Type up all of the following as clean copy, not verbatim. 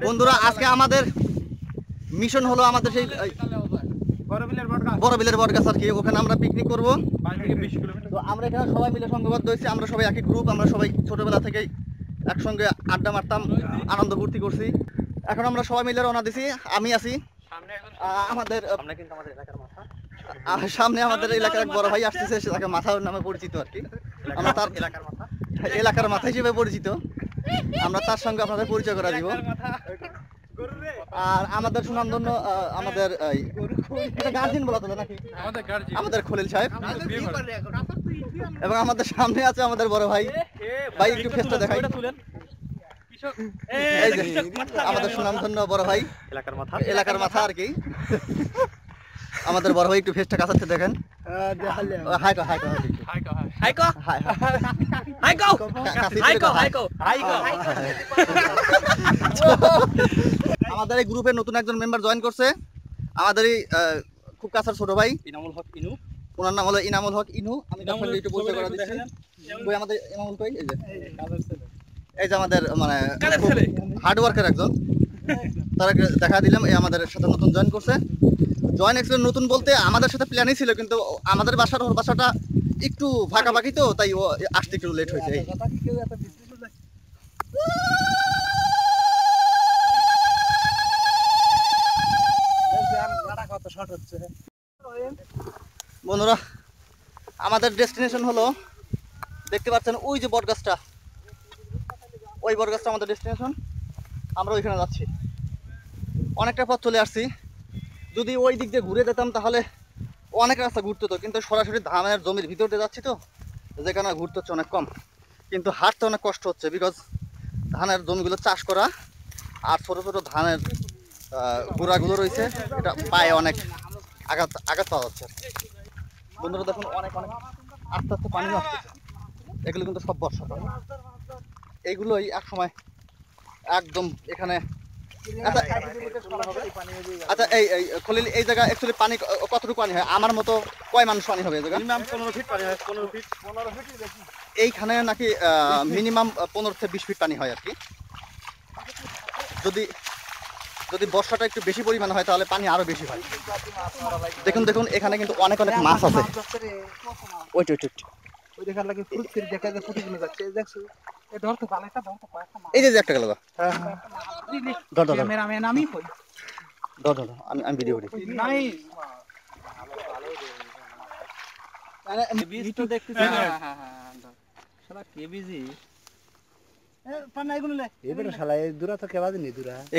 বন্ধুরা আজকে আমাদের মিশন হলো আমাদের সেই বড়বিলের বটগাছ আর কি, ওখানে আমরা পিকনিক করবো। তো আমরা এখানে সবাই মিলে সংঘবদ্ধ হয়েছি, আমরা সবাই একই গ্রুপ, আমরা সবাই ছোটবেলা থেকেই একসঙ্গে আড্ডা মারতাম, আনন্দ ফুর্তি করছি। এখন আমরা সবাই মিলে রওনা দিছি। আমি আছি আমাদের সামনে, আমাদের এলাকার এক বড় ভাই আসতেছে, তাকে মাথার নামে পরিচিত আর কি, আমরা তার এলাকার মাথা হিসেবে পরিচিত, আমরা তার সঙ্গে আপনাদের পরিচয় করা দিব। আর আমাদের সুনামধন্য আমাদের গার্জিয়ান বলা তো নাকি, আমাদের খলিল সাহেব, এবং আমাদের সামনে আছে আমাদের বড় ভাই। ভাই একটু ফেসটা দেখাই, আমাদের সুনামধন্য বড় ভাই, এলাকার মাথা আর কি। আমাদের বড় ভাই একটু ফেসটা কাছাতে দেখেন। আমাদের এই গ্রুপের নতুন একজন মেম্বার জয়েন করছে, আমাদের এই খুব কাছের ছোট ভাই ইনামুল হক ইনু। ওনার নাম হলো ইনামুল হক ইনু। আমি একটু পরিচয় করে দিচ্ছি। ওই আমাদের ইনামুল ভাই, এই যে আমাদের মানে হার্ড ওয়ার্কের একজন, তারা দেখা দিলাম। এই আমাদের সাথে নতুন জয়েন করছে। জয়েন এক্সপেরিয়েন্স নতুন বলতে আমাদের সাথে প্ল্যানই ছিল, কিন্তু আমাদের ওর বাসাটা একটু ফাঁকাফাঁকি, তো তাই ও আসতে একটু লেট হয়েছে। বন্ধুরা আমাদের ডেস্টিনেশন হলো, দেখতে পাচ্ছেন ওই যে বটগাছটা, ওই বটগাছটা আমাদের ডেস্টিনেশন। আমরা ওইখানে যাচ্ছি, অনেকটা পথ চলে আসছি। যদি ওই দিক দিয়ে ঘুরে যেতাম তাহলে অনেক রাস্তা ঘুরতে হতো, কিন্তু সরাসরি ধানের জমির ভিতর দিয়ে যাচ্ছি, তো যেখানে ঘুরতে হচ্ছে অনেক কম, কিন্তু হাঁটতে অনেক কষ্ট হচ্ছে, বিকজ ধানের জমিগুলো চাষ করা আর ছোটো ছোটো ধানের গোড়াগুলো রয়েছে, এটা পায়ে অনেক আঘাত পাওয়া যাচ্ছে। বন্ধুরা দেখুন অনেক আস্তে আস্তে পানি আসতেছে, এগুলো কিন্তু সব বর্ষাকাল, এইগুলোই এক সময় একদম এখানে। আচ্ছা এই খলিল, এই জায়গা অ্যাকচুয়ালি পানি কতটুকু পানি হয়? আমার মতো কয় মানুষ পানি হবে এই জায়গা? 15 ফিট পানি হয়। 15 ফিট এইখানে নাকি মিনিমাম 15 থেকে 20 ফিট পানি হয় আর কি। যদি বর্ষাটা একটু বেশি পরিমাণ হয় তাহলে পানি আরো বেশি হয়। দেখুন দেখুন এখানে কিন্তু অনেক মাছ আছে। ওই দেখার লাগে ফুল ফির দেখা যায় প্রতিদিন যাচ্ছে, দেখছো এই যে একটা গেল। ক্যামেরাম্যান আমি কই, আমি ভিডিও করি। নাইস, ভালো বীজ তো দেখতেছি। হ্যাঁ শালা কে বিজি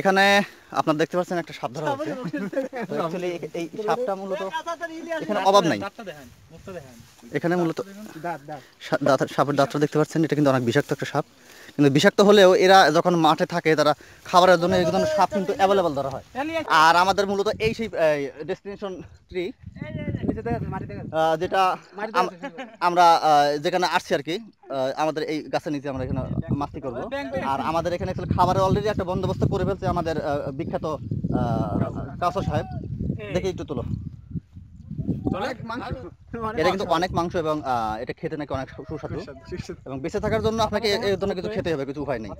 এখানে আপনারা দেখতে পাচ্ছেন একটা সাপ ধরা হচ্ছে। অ্যাকচুয়ালি এই সাপটা মূলত এখানে অভাব নাই, এখানে মূলত সাপের দাঁতটা দেখতে পাচ্ছেন, এটা কিন্তু অনেক বিষাক্ত একটা সাপ। কিন্তু বিষাক্ত হলেও এরা যখন মাঠে থাকে তারা খাবারের জন্য এই ধরনের সাপ কিন্তু অ্যাভেলেবল ধরা হয়। আর আমাদের মূলত এই সেই ডেস্টিনেশন ট্রি, যেটা আমরা যেখানে আসছি আর কি, আমাদের এই গাছের নিচে আমরা এখানে মাস্তি করবো। আর আমাদের এখানে খাবারের অলরেডি একটা বন্দোবস্ত করে ফেলছে আমাদের বিখ্যাত কাসো সাহেব। দেখি একটু তুলো, এটা কিন্তু অনেক মাংস এবং এটা খেতে নাকি অনেক সুস্বাদু, এবং বেঁচে থাকার জন্য আপনাকে এই ধরনের কিছু খেতে হবে, কিছু উপায় নেই।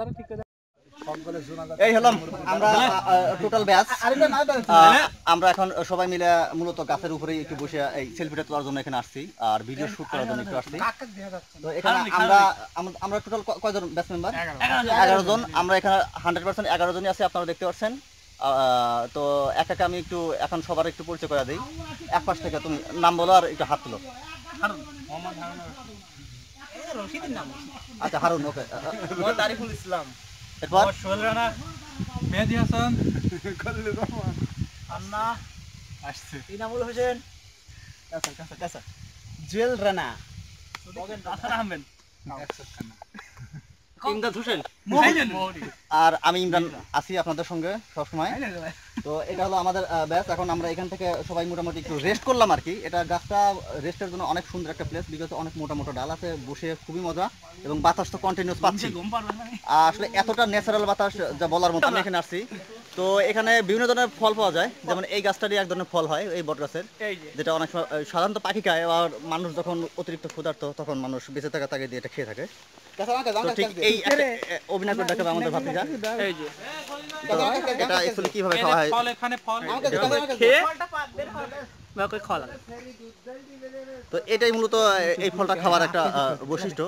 এই হলাম আমরা টোটাল ব্যাচ। আমরা এখন সবাই মিলে মূলত গাছের উপরেই একটু বসে এই সেলফিটা তোলার জন্য এখানে আসছি, আর ভিডিও শুট করার জন্য একটু আসছি। তো এখানে আমরা টোটাল কয়জন ব্যাচ মেম্বার? 11 জন। আমরা এখানে 100% 11 জনই আছি, আপনারা দেখতে পাচ্ছেন। তো একা আমি একটু এখন সবার একটু পরিচয় করে দিই। এক পাশ থেকে তুমি নাম বলো আর একটু হাত তুলো। আচ্ছা হারুন, ওকে। তারিফুল ইসলাম, এরপর সোহেল রানা, মেহেদি হাসান, কলিল রহমান, আন্না আসছে, ইনামুল হোসেন, কাসা জুয়েল রানা, হাসান আহমেদ, ইমদাদ হোসেন, আর আমি ইমরান আছি আপনাদের সঙ্গে সবসময়। তো এটা হলো আমাদের ব্যাচ। এখন আমরা এখান থেকে সবাই মোটামুটি একটু রেস্ট করলাম আর কি। এটা গাছটা রেস্টের জন্য অনেক সুন্দর একটা প্লেস, বিকজ অনেক মোটা মোটা ডাল আছে, বসে খুবই মজা, এবং বাতাস তো কন্টিনিউস পাচ্ছি। আসলে এতটা ন্যাচারাল বাতাস যা বলার মতো। আমি এখানে আসছি, তো এখানে বিভিন্ন ধরনের ফল পাওয়া যায়, যেমন এই গাছটারই এক ধরনের ফল হয় এই বট গাছের, যেটা অনেক সাধারণত পাখি খায়, আর মানুষ যখন অতিরিক্ত ক্ষুধার্ত তখন মানুষ বেঁচে থাকা তাকে দিয়ে এটা খেয়ে থাকে। ঠিক এই অভিনয় করে দেখাবে আমাদের ভাতিজা। এটা অ্যাকচুয়ালি কিভাবে খাওয়া হয়? ফল এখানে ফল তো এটাই মূলত এই ফলটা খাওয়ার একটা বৈশিষ্ট্য,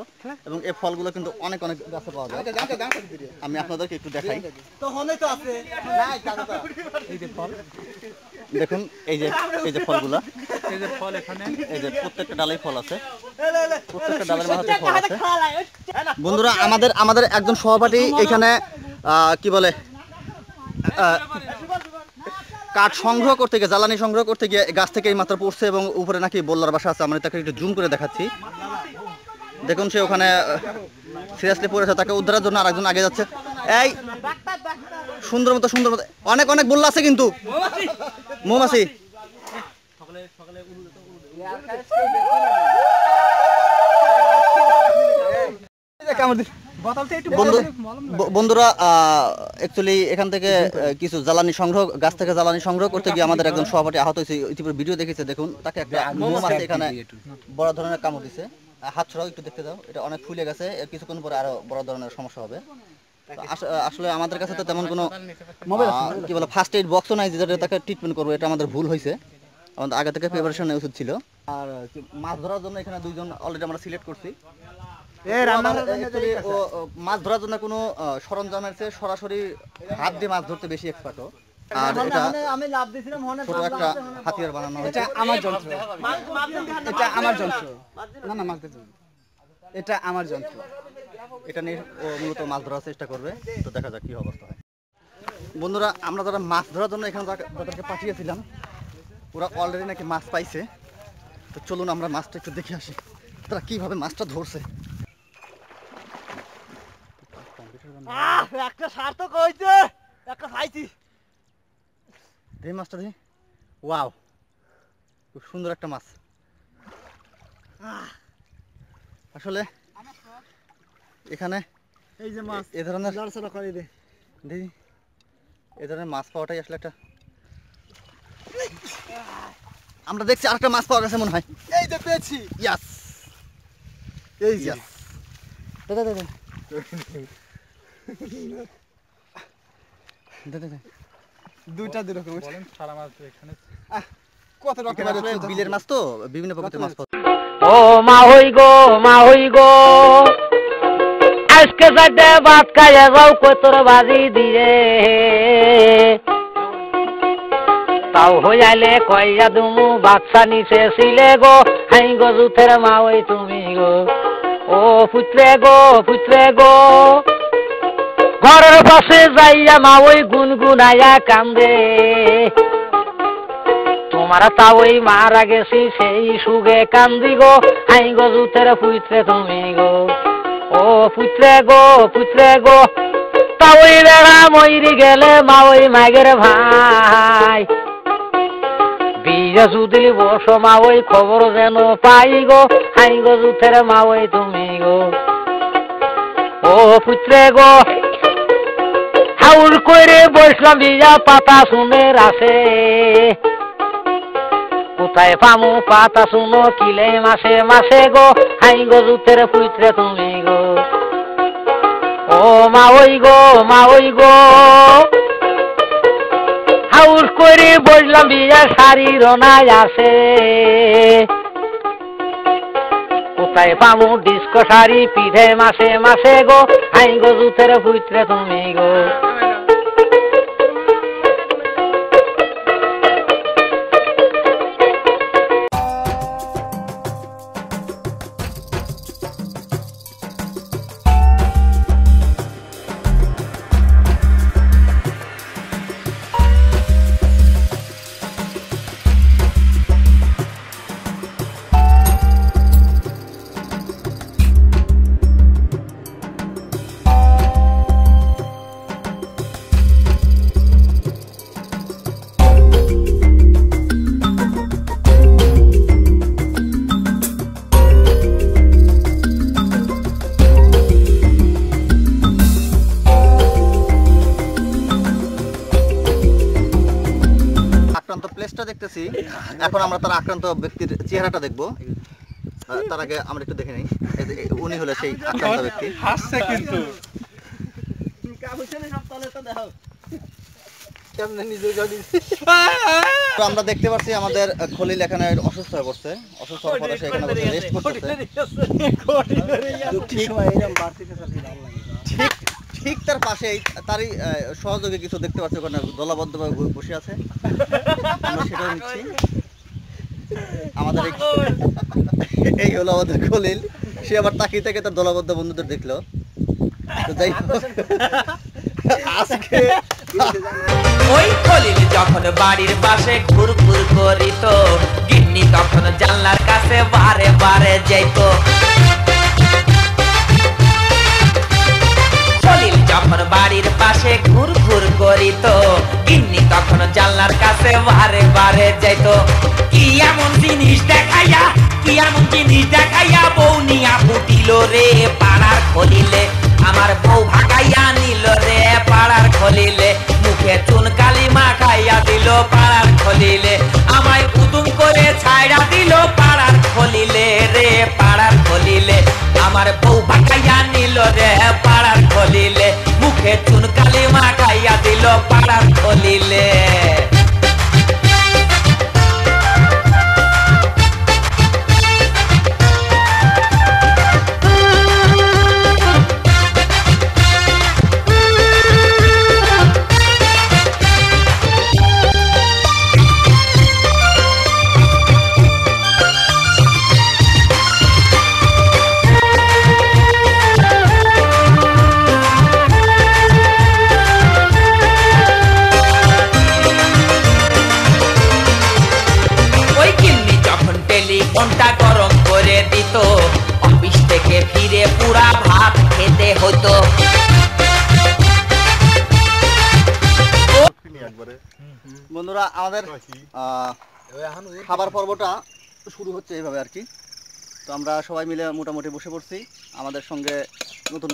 এবং এই ফলগুলো কিন্তু অনেক অনেক গাছে পাওয়া যায়। আমি আপনাদেরকে একটু দেখাই। দেখুন এই যে ফলগুলা, এই যে প্রত্যেকটা ডালেই ফল আছে, প্রত্যেকটা ডালের মাঝে ফল আছে। বন্ধুরা, আমাদের একজন সহপাঠী এখানে কি বলে কাঠ সংগ্রহ করতে গিয়ে, জ্বালানি সংগ্রহ করতে গিয়ে গাছ থেকে এই মাত্রা পড়ছে, এবং উপরে নাকি বল্লার বাসা আছে। আমরা তাকে একটু জুম করে দেখাচ্ছি। দেখুন সে ওখানে সিরিয়াসলি পড়েছে, তাকে উদ্ধারের জন্য আরেকজন আগে যাচ্ছে। এই সুন্দর মতো অনেক অনেক বল্লা আছে কিন্তু মৌমাছি। বন্ধুরা, অ্যাকচুয়ালি এখান থেকে কিছু জ্বালানি সংগ্রহ, গাছ থেকে জ্বালানি সংগ্রহ করতে গিয়ে আমাদের একজন সহপাঠী আহত হয়েছে। ইতিপূর্বে ভিডিও দেখেছে, দেখুন তাকে একটা মৌমাছি এখানে বড় ধরনের কামড় দিছে। হাত ছড়াও, একটু দেখতে দাও, এটা অনেক ফুলে গেছে, এর কিছুক্ষণ পরে আরো বড় ধরনের সমস্যা হবে। আসলে আমাদের কাছে তো তেমন কোনো কি বলে ফার্স্ট এইড বক্সও নাই যেটা তাকে ট্রিটমেন্ট করবো। এটা আমাদের ভুল হয়েছে, আমাদের আগে থেকে প্রিপারেশন নেওয়া উচিত ছিল। আর মাছ ধরার জন্য এখানে দুইজন অলরেডি আমরা সিলেক্ট করছি। মাছ ধরার জন্য কোনো সরঞ্জামের চেয়ে সরাসরি হাত দিয়ে মাছ ধরতে বেশি এক্সপার্ট। আর এটা আমি লাভ দিয়েছিলাম, ছোট একটা হাতিয়ার বানানো হয়েছে। এটা আমার যন্ত্র, এটা আমার যন্ত্র, না না মাছ ধরার, এটা আমার যন্ত্র। এটা নিয়ে ও মূলত মাছ ধরার চেষ্টা করবে, তো দেখা যাক কি অবস্থা হয়। বন্ধুরা, আমরা যারা মাছ ধরার জন্য এখানে তাদেরকে পাঠিয়েছিলাম, ওরা অলরেডি নাকি মাছ পাইছে। তো চলুন আমরা মাছটা একটু দেখে আসি, তারা কিভাবে মাছটা ধরছে। একটা সার্থক হয়েছে, একটা খাইছি। এই মাছটা দেখি, ওয়াও, খুব সুন্দর একটা মাছ। আসলে এখানে এই যে মাছ, এ ধরনের দেখি এ ধরনের মাছ পাওয়াটাই আসলে একটা, আমরা দেখছি আরেকটা মাছ পাওয়া গেছে মনে হয়। এই যে পেয়েছি, ইয়াস, এই যে দাদা দাদা দুইটা দুরকম বলেন সারা মাছ এখানে কত রকমের বিলের মাছ, তো বিভিন্ন প্রকারের মাছ পাওয়া। ও মা হই গো আজকে সাথে ভাত খাইয়া যাও কতর বাজি দিয়ে, তাও হইয়ালে কইয়া দুমু বাচ্চা নিচে ছিলে গো, হাই গো জুথের মা ওই তুমি গো, ও পুত্রে গো ঘরের পাশে যাইয়া মা ওই গুনগুনাইয়া কান্দে, তোমার তা ওই মারা গেছি সেই সুগে কান্দি গো, হাই গো জুথের পুত্রে তুমি গো, ও পুত্রে গো তা ওই বেড়া ময়রি গেলে মা ওই মাগের ভাই, বিয়ে সুদিলি বসো মা ওই খবর যেন পাই গো, হাই গো জুথের মা ওই তুমি গো, ও পুত্রে গো হাউল করে বসলাম বিয়া পাতা শুনে রাসে, কোথায় পামু পাতা শুনো কিলে মাসে মাসে গো, হাই গো জুথের পুত্রে তুমি গো, ও মা ওই গো হাউল করে বসলাম বিয়া শাড়ি রনায় আসে, কোথায় পামু ডিস্কো শাড়ি পিঠে মাসে মাসে গো, হাই গো জুথের পুত্রে তুমি গো। দেখতেছি, এখন আমরা তার আক্রান্ত ব্যক্তির চেহারাটা দেখব। তার আগে আমরা একটু দেখে নিই, উনি হলো সেই আক্রান্ত ব্যক্তি। হাসছে কিন্তু কেমনে নিজে গাড়ি তো আমরা দেখতে পাচ্ছি আমাদের খলিল এখানে অসুস্থ হয়ে পড়ছে। অসুস্থ হওয়ার পরে সে এখানে রেস্ট করতেছে। ঠিক সময় এরকম বাড়তিতে চালিয়ে ভালো লাগে। ঠিক ঠিক তার পাশেই তারই সহযোগী কিছু দেখতে পাচ্ছি ওখানে দলবদ্ধভাবে বসে আছে। আমরা সেটাও নিচ্ছি। আমাদের এই হলো আমাদের খলিল। সে আবার তাকিয়ে থেকে তার দলবদ্ধ বন্ধুদের দেখলো। তো যাই হোক আজকে ওই খলিল যখন বাড়ির পাশে ঘুরঘুর করিত, গিন্নি তখন জানলার কাছে বারে বারে যাইত। খলিল যখন বাড়ির পাশে ঘুরঘুর করিত, গিন্নি তখন জানলার কাছে বারে বারে যাইত। কি এমন জিনিস দেখাইয়া, কি এমন জিনিস দেখাইয়া বউ নিয়া ফুটিল রে পাড়ার খলিলে। আমার বউ ভাগাইয়া নিল রে পাড়ার খলিলে, মুখে চুন কালি মাখাইয়া দিল পাড়ার খলিলে। আমায় উদুম করে ছাইড়া দিল পাড়ার খলিলে রে পাড়ার খলিলে। আমার বউ ভাগাইয়া নিল রে পাড়ার খলিলে, মুখে চুন কালি মাখাইয়া দিল পাড়ার খলিলে। টেলিফোনটা গরম করে দিত, অফিস থেকে ফিরে পুরা ভাত খেতে হতো। বন্ধুরা আমাদের খাবার পর্বটা শুরু হচ্ছে এইভাবে আর কি। তো আমরা সবাই মিলে মোটামুটি বসে পড়ছি। আমাদের সঙ্গে নতুন